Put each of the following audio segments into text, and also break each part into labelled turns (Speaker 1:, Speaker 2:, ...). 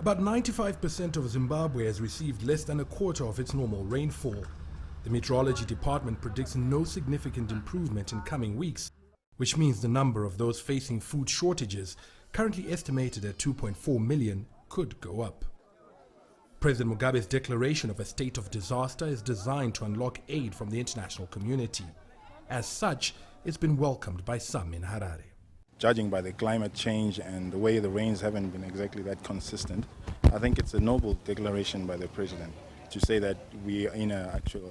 Speaker 1: About 95% of Zimbabwe has received less than a quarter of its normal rainfall. The Meteorology Department predicts no significant improvement in coming weeks, which means the number of those facing food shortages, currently estimated at 2.4 million, could go up. President Mugabe's declaration of a state of disaster is designed to unlock aid from the international community. As such, it's been welcomed by some in Harare.
Speaker 2: Judging by the climate change and the way the rains haven't been exactly that consistent, I think it's a noble declaration by the president to say that we are in an actual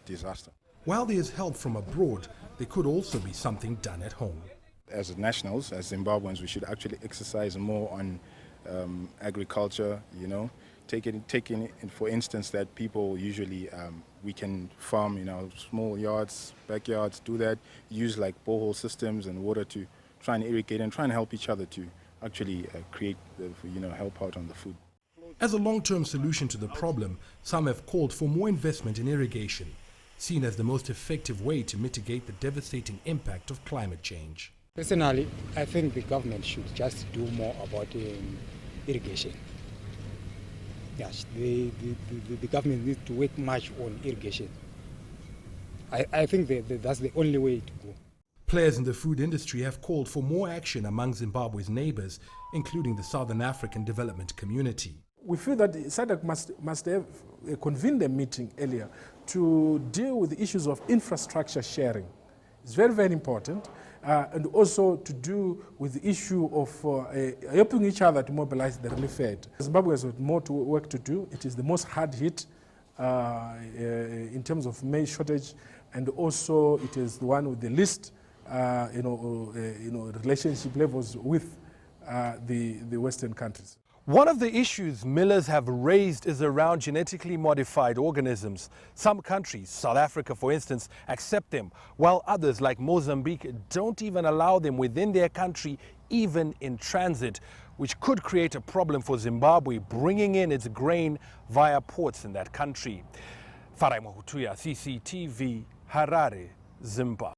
Speaker 2: disaster.
Speaker 1: While there is help from abroad, there could also be something done at home.
Speaker 2: As nationals, as Zimbabweans, we should actually exercise more on agriculture, taking for instance that people usually, we can farm in our small yards, backyards, do that, use like borehole systems and water to try and irrigate and try and help each other to actually create, help out on the food.
Speaker 1: As a long-term solution to the problem, some have called for more investment in irrigation, seen as the most effective way to mitigate the devastating impact of climate change.
Speaker 3: Personally, I think the government should just do more about irrigation. Yes, the government needs to work much on irrigation. I think that's the only way to go.
Speaker 1: Players in the food industry have called for more action among Zimbabwe's neighbors, including the Southern African Development Community.
Speaker 4: We feel that SADC must have convened a meeting earlier to deal with the issues of infrastructure sharing. It's very, very important. And also to do with the issue of helping each other to mobilize the relief aid. Zimbabwe has more work to do. It is the most hard hit in terms of maize shortage, and also it is the one with the least relationship levels with the Western countries.
Speaker 1: One of the issues millers have raised is around genetically modified organisms. Some countries, South Africa for instance, accept them, while others like Mozambique don't even allow them within their country, even in transit, which could create a problem for Zimbabwe bringing in its grain via ports in that country. Farai, Mwakutuya, CCTV, Harare, Zimbabwe.